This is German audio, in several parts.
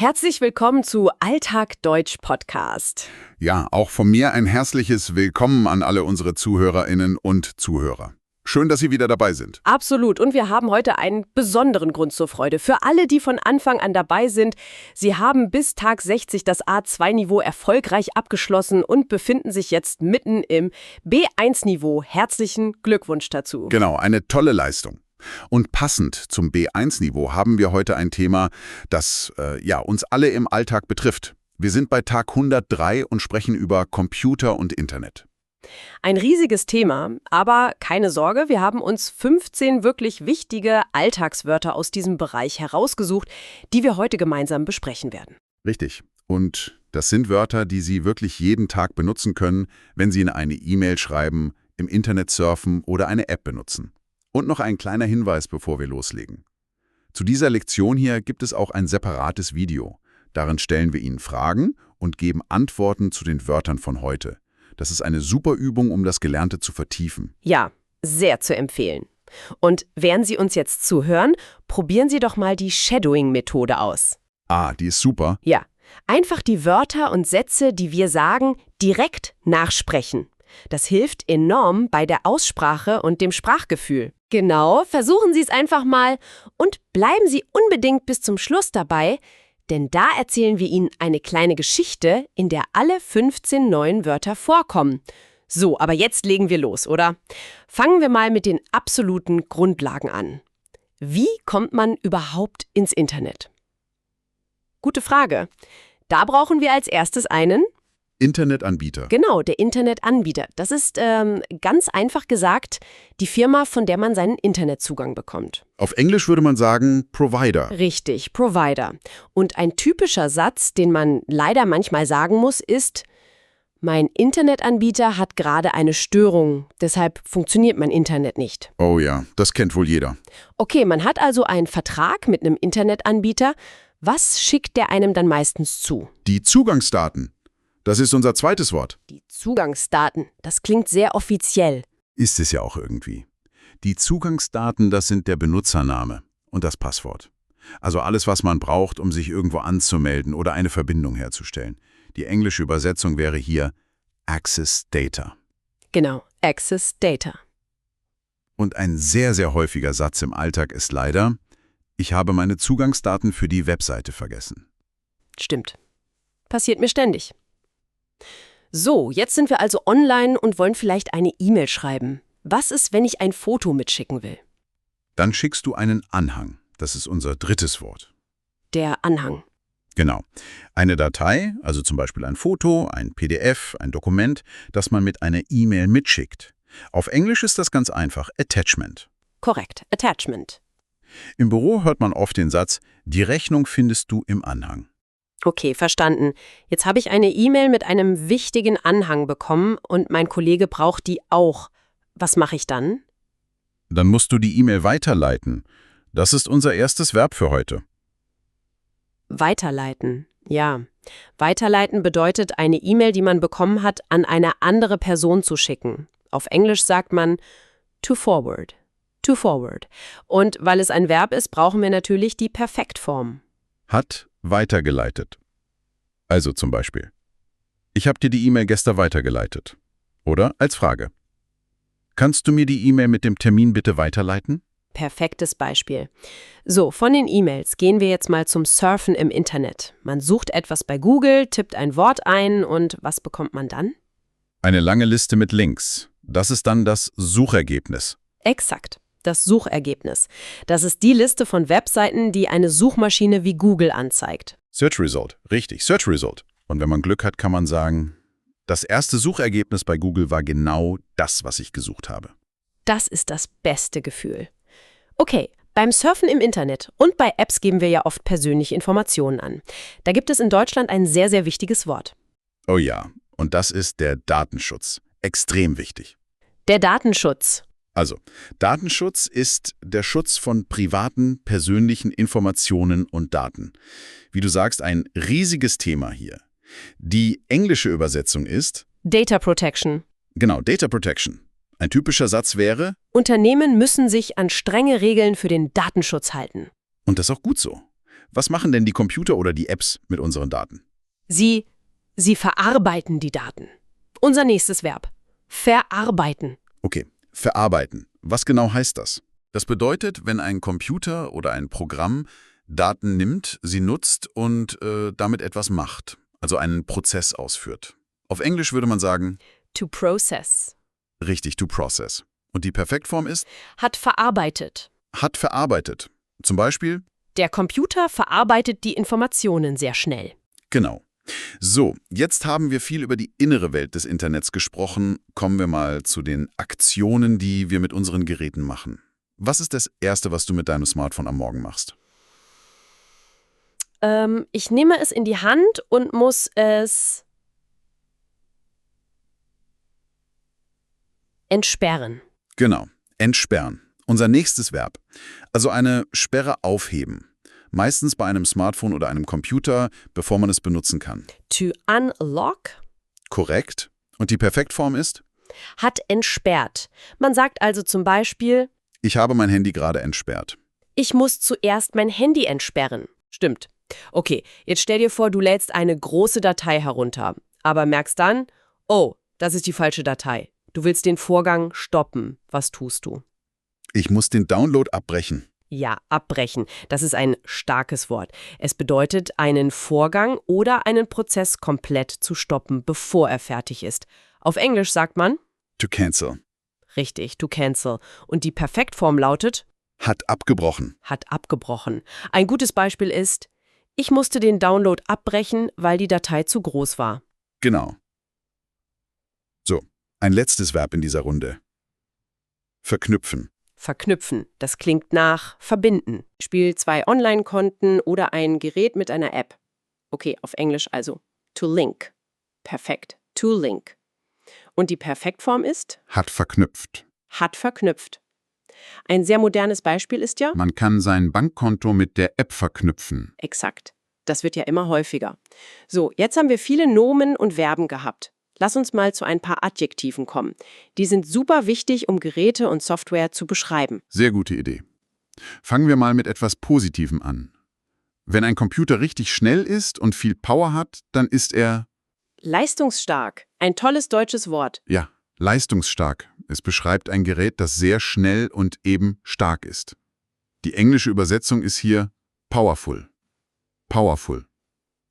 Herzlich willkommen zu Alltag Deutsch Podcast. Ja, auch von mir ein herzliches Willkommen an alle unsere ZuhörerInnen und Zuhörer. Schön, dass Sie wieder dabei sind. Absolut. Und wir haben heute einen besonderen Grund zur Freude. Für alle, die von Anfang an dabei sind, Sie haben bis Tag 60 das A2-Niveau erfolgreich abgeschlossen und befinden sich jetzt mitten im B1-Niveau. Herzlichen Glückwunsch dazu. Genau, eine tolle Leistung. Und passend zum B1-Niveau haben wir heute ein Thema, das uns alle im Alltag betrifft. Wir sind bei Tag 103 und sprechen über Computer und Internet. Ein riesiges Thema, aber keine Sorge, wir haben uns 15 wirklich wichtige Alltagswörter aus diesem Bereich herausgesucht, die wir heute gemeinsam besprechen werden. Richtig. Und das sind Wörter, die Sie wirklich jeden Tag benutzen können, wenn Sie in eine E-Mail schreiben, im Internet surfen oder eine App benutzen. Und noch ein kleiner Hinweis, bevor wir loslegen. Zu dieser Lektion hier gibt es auch ein separates Video. Darin stellen wir Ihnen Fragen und geben Antworten zu den Wörtern von heute. Das ist eine super Übung, um das Gelernte zu vertiefen. Ja, sehr zu empfehlen. Und während Sie uns jetzt zuhören, probieren Sie doch mal die Shadowing-Methode aus. Ah, die ist super. Ja, einfach die Wörter und Sätze, die wir sagen, direkt nachsprechen. Das hilft enorm bei der Aussprache und dem Sprachgefühl. Genau, versuchen Sie es einfach mal und bleiben Sie unbedingt bis zum Schluss dabei, denn da erzählen wir Ihnen eine kleine Geschichte, in der alle 15 neuen Wörter vorkommen. So, aber jetzt legen wir los, oder? Fangen wir mal mit den absoluten Grundlagen an. Wie kommt man überhaupt ins Internet? Gute Frage. Da brauchen wir als erstes einen Internetanbieter. Genau, der Internetanbieter. Das ist ganz einfach gesagt die Firma, von der man seinen Internetzugang bekommt. Auf Englisch würde man sagen Provider. Richtig, Provider. Und ein typischer Satz, den man leider manchmal sagen muss, ist: Mein Internetanbieter hat gerade eine Störung, deshalb funktioniert mein Internet nicht. Oh ja, das kennt wohl jeder. Okay, man hat also einen Vertrag mit einem Internetanbieter. Was schickt der einem dann meistens zu? Die Zugangsdaten. Das ist unser zweites Wort. Die Zugangsdaten. Das klingt sehr offiziell. Ist es ja auch irgendwie. Die Zugangsdaten, das sind der Benutzername und das Passwort. Also alles, was man braucht, um sich irgendwo anzumelden oder eine Verbindung herzustellen. Die englische Übersetzung wäre hier Access Data. Genau, Access Data. Und ein sehr, sehr häufiger Satz im Alltag ist leider: Ich habe meine Zugangsdaten für die Webseite vergessen. Stimmt. Passiert mir ständig. So, jetzt sind wir also online und wollen vielleicht eine E-Mail schreiben. Was ist, wenn ich ein Foto mitschicken will? Dann schickst du einen Anhang. Das ist unser drittes Wort. Der Anhang. Genau. Eine Datei, also zum Beispiel ein Foto, ein PDF, ein Dokument, das man mit einer E-Mail mitschickt. Auf Englisch ist das ganz einfach Attachment. Korrekt, Attachment. Im Büro hört man oft den Satz: Die Rechnung findest du im Anhang. Okay, verstanden. Jetzt habe ich eine E-Mail mit einem wichtigen Anhang bekommen und mein Kollege braucht die auch. Was mache ich dann? Dann musst du die E-Mail weiterleiten. Das ist unser erstes Verb für heute. Weiterleiten. Ja. Weiterleiten bedeutet, eine E-Mail, die man bekommen hat, an eine andere Person zu schicken. Auf Englisch sagt man to forward. To forward. Und weil es ein Verb ist, brauchen wir natürlich die Perfektform. Hat weitergeleitet. Also zum Beispiel: Ich habe dir die E-Mail gestern weitergeleitet. Oder als Frage: Kannst du mir die E-Mail mit dem Termin bitte weiterleiten? Perfektes Beispiel. So, von den E-Mails gehen wir jetzt mal zum Surfen im Internet. Man sucht etwas bei Google, tippt ein Wort ein und was bekommt man dann? Eine lange Liste mit Links. Das ist dann das Suchergebnis. Exakt. Das Suchergebnis. Das ist die Liste von Webseiten, die eine Suchmaschine wie Google anzeigt. Search Result. Richtig, Search Result. Und wenn man Glück hat, kann man sagen: Das erste Suchergebnis bei Google war genau das, was ich gesucht habe. Das ist das beste Gefühl. Okay, beim Surfen im Internet und bei Apps geben wir ja oft persönliche Informationen an. Da gibt es in Deutschland ein sehr, sehr wichtiges Wort. Oh ja, und das ist der Datenschutz. Extrem wichtig. Der Datenschutz. Also, Datenschutz ist der Schutz von privaten, persönlichen Informationen und Daten. Wie du sagst, ein riesiges Thema hier. Die englische Übersetzung ist Data Protection. Genau, Data Protection. Ein typischer Satz wäre: Unternehmen müssen sich an strenge Regeln für den Datenschutz halten. Und das ist auch gut so. Was machen denn die Computer oder die Apps mit unseren Daten? Sie verarbeiten die Daten. Unser nächstes Verb. Verarbeiten. Okay, verarbeiten. Was genau heißt das? Das bedeutet, wenn ein Computer oder ein Programm Daten nimmt, sie nutzt und damit etwas macht, also einen Prozess ausführt. Auf Englisch würde man sagen, To process. richtig, to process. Und die Perfektform ist, Hat verarbeitet. hat verarbeitet. Zum Beispiel, Der Computer verarbeitet die Informationen sehr schnell. genau. So, jetzt haben wir viel über die innere Welt des Internets gesprochen. Kommen wir mal zu den Aktionen, die wir mit unseren Geräten machen. Was ist das Erste, was du mit deinem Smartphone am Morgen machst? Ich nehme es in die Hand und muss es entsperren. Genau, entsperren. Unser nächstes Verb. Also eine Sperre aufheben. Meistens bei einem Smartphone oder einem Computer, bevor man es benutzen kann. To unlock. Korrekt. Und die Perfektform ist, Hat entsperrt. Man sagt also zum Beispiel, ich habe mein Handy gerade entsperrt. ich muss zuerst mein Handy entsperren. Stimmt. Okay, jetzt stell dir vor, du lädst eine große Datei herunter, aber merkst dann, oh, das ist die falsche Datei. Du willst den Vorgang stoppen. Was tust du? Ich muss den Download abbrechen. Ja, abbrechen. Das ist ein starkes Wort. Es bedeutet, einen Vorgang oder einen Prozess komplett zu stoppen, bevor er fertig ist. Auf Englisch sagt man, To cancel. richtig, to cancel. Und die Perfektform lautet, Hat abgebrochen. hat abgebrochen. Ein gutes Beispiel ist, ich musste den Download abbrechen, weil die Datei zu groß war. Genau. So, ein letztes Verb in dieser Runde. Verknüpfen. Verknüpfen, das klingt nach verbinden. Spiel 2 Online-Konten oder ein Gerät mit einer App. Okay, auf Englisch also to link. Perfekt, to link. Und die Perfektform ist, Hat verknüpft. hat verknüpft. Ein sehr modernes Beispiel ist ja, Man kann sein Bankkonto mit der App verknüpfen. exakt. Das wird ja immer häufiger. So, jetzt haben wir viele Nomen und Verben gehabt. Lass uns mal zu ein paar Adjektiven kommen. Die sind super wichtig, um Geräte und Software zu beschreiben. Sehr gute Idee. Fangen wir mal mit etwas Positivem an. Wenn ein Computer richtig schnell ist und viel Power hat, dann ist er, Leistungsstark. Ein tolles deutsches Wort. ja, leistungsstark. Es beschreibt ein Gerät, das sehr schnell und eben stark ist. Die englische Übersetzung ist hier powerful. Powerful.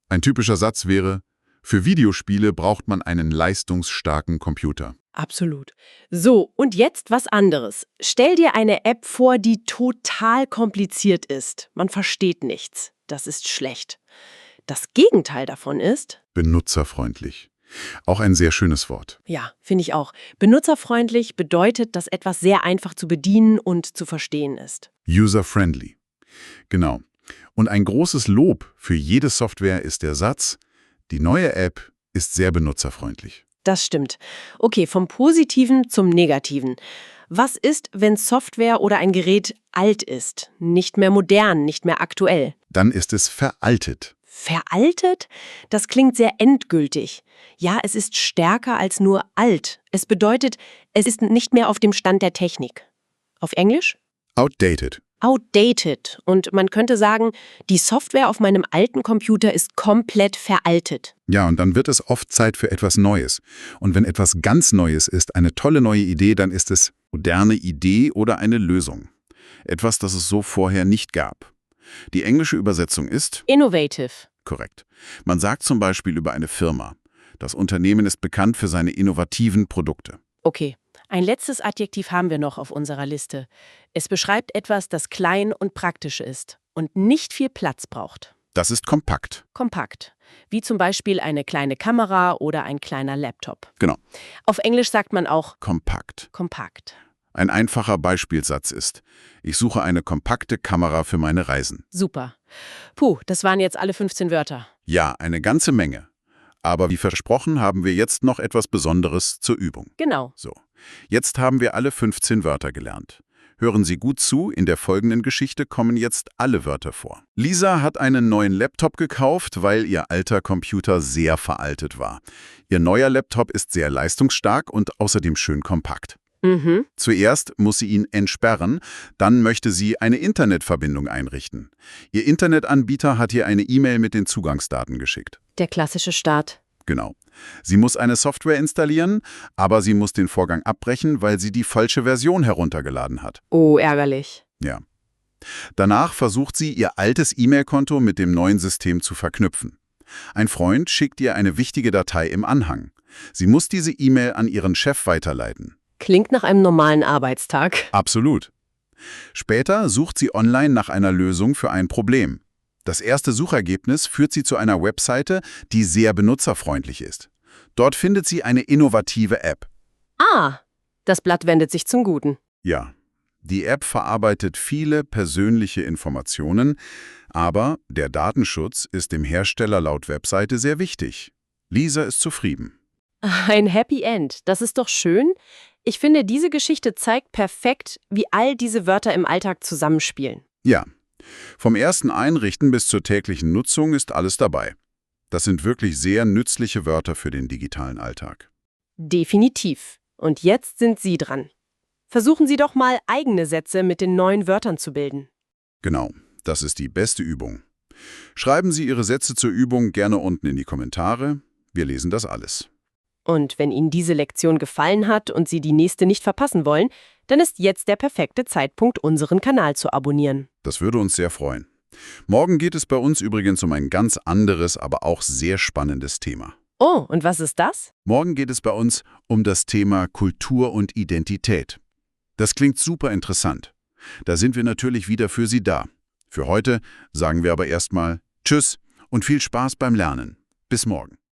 Ein typischer Satz wäre, für Videospiele braucht man einen leistungsstarken Computer. Absolut. So, und jetzt was anderes. Stell dir eine App vor, die total kompliziert ist. Man versteht nichts. Das ist schlecht. Das Gegenteil davon ist, Benutzerfreundlich. Auch ein sehr schönes Wort. ja, finde ich auch, benutzerfreundlich bedeutet, dass etwas sehr einfach zu bedienen und zu verstehen ist. User-friendly. Genau. Und ein großes Lob für jede Software ist der Satz, die neue App ist sehr benutzerfreundlich. Das stimmt. Okay, vom Positiven zum Negativen. Was ist, wenn Software oder ein Gerät alt ist, nicht mehr modern, nicht mehr aktuell? Dann ist es veraltet. Veraltet? Das klingt sehr endgültig. Ja, es ist stärker als nur alt. Es bedeutet, es ist nicht mehr auf dem Stand der Technik. Auf Englisch? Outdated. Outdated. Und man könnte sagen, die Software auf meinem alten Computer ist komplett veraltet. Ja, und dann wird es oft Zeit für etwas Neues. Und wenn etwas ganz Neues ist, eine tolle neue Idee, dann ist es moderne Idee oder eine Lösung. Etwas, das es so vorher nicht gab. Die englische Übersetzung ist Innovative. korrekt. Man sagt zum Beispiel über eine Firma, das Unternehmen ist bekannt für seine innovativen Produkte. Okay, ein letztes Adjektiv haben wir noch auf unserer Liste. Es beschreibt etwas, das klein und praktisch ist und nicht viel Platz braucht. Das ist kompakt. Kompakt. Wie zum Beispiel eine kleine Kamera oder ein kleiner Laptop. Genau, Auf Englisch sagt man auch kompakt. kompakt. Ein einfacher Beispielsatz ist, ich suche eine kompakte Kamera für meine Reisen. Super. Puh, das waren jetzt alle 15 Wörter. Ja, eine ganze Menge. Aber wie versprochen haben wir jetzt noch etwas Besonderes zur Übung. Genau. So, jetzt haben wir alle 15 Wörter gelernt. Hören Sie gut zu, in der folgenden Geschichte kommen jetzt alle Wörter vor. Lisa hat einen neuen Laptop gekauft, weil ihr alter Computer sehr veraltet war. Ihr neuer Laptop ist sehr leistungsstark und außerdem schön kompakt. Mhm. Zuerst muss sie ihn entsperren, dann möchte sie eine Internetverbindung einrichten. Ihr Internetanbieter hat ihr eine E-Mail mit den Zugangsdaten geschickt. Der klassische Start. Genau. Sie muss eine Software installieren, aber sie muss den Vorgang abbrechen, weil sie die falsche Version heruntergeladen hat. Oh, ärgerlich. Ja. Danach versucht sie, ihr altes E-Mail-Konto mit dem neuen System zu verknüpfen. Ein Freund schickt ihr eine wichtige Datei im Anhang. Sie muss diese E-Mail an ihren Chef weiterleiten. Klingt nach einem normalen Arbeitstag. Absolut. Später sucht sie online nach einer Lösung für ein Problem. Das erste Suchergebnis führt sie zu einer Webseite, die sehr benutzerfreundlich ist. Dort findet sie eine innovative App. Ah, das Blatt wendet sich zum Guten. Ja, die App verarbeitet viele persönliche Informationen, aber der Datenschutz ist dem Hersteller laut Webseite sehr wichtig. Lisa ist zufrieden. Ein Happy End, das ist doch schön. Ich finde, diese Geschichte zeigt perfekt, wie all diese Wörter im Alltag zusammenspielen. Ja, vom ersten Einrichten bis zur täglichen Nutzung ist alles dabei. Das sind wirklich sehr nützliche Wörter für den digitalen Alltag. Definitiv. Und jetzt sind Sie dran. Versuchen Sie doch mal, eigene Sätze mit den neuen Wörtern zu bilden. Genau, das ist die beste Übung. Schreiben Sie Ihre Sätze zur Übung gerne unten in die Kommentare. Wir lesen das alles. Und wenn Ihnen diese Lektion gefallen hat und Sie die nächste nicht verpassen wollen, dann ist jetzt der perfekte Zeitpunkt, unseren Kanal zu abonnieren. Das würde uns sehr freuen. Morgen geht es bei uns übrigens um ein ganz anderes, aber auch sehr spannendes Thema. Oh, und was ist das? Morgen geht es bei uns um das Thema Kultur und Identität. Das klingt super interessant. Da sind wir natürlich wieder für Sie da. Für heute sagen wir aber erstmal Tschüss und viel Spaß beim Lernen. Bis morgen.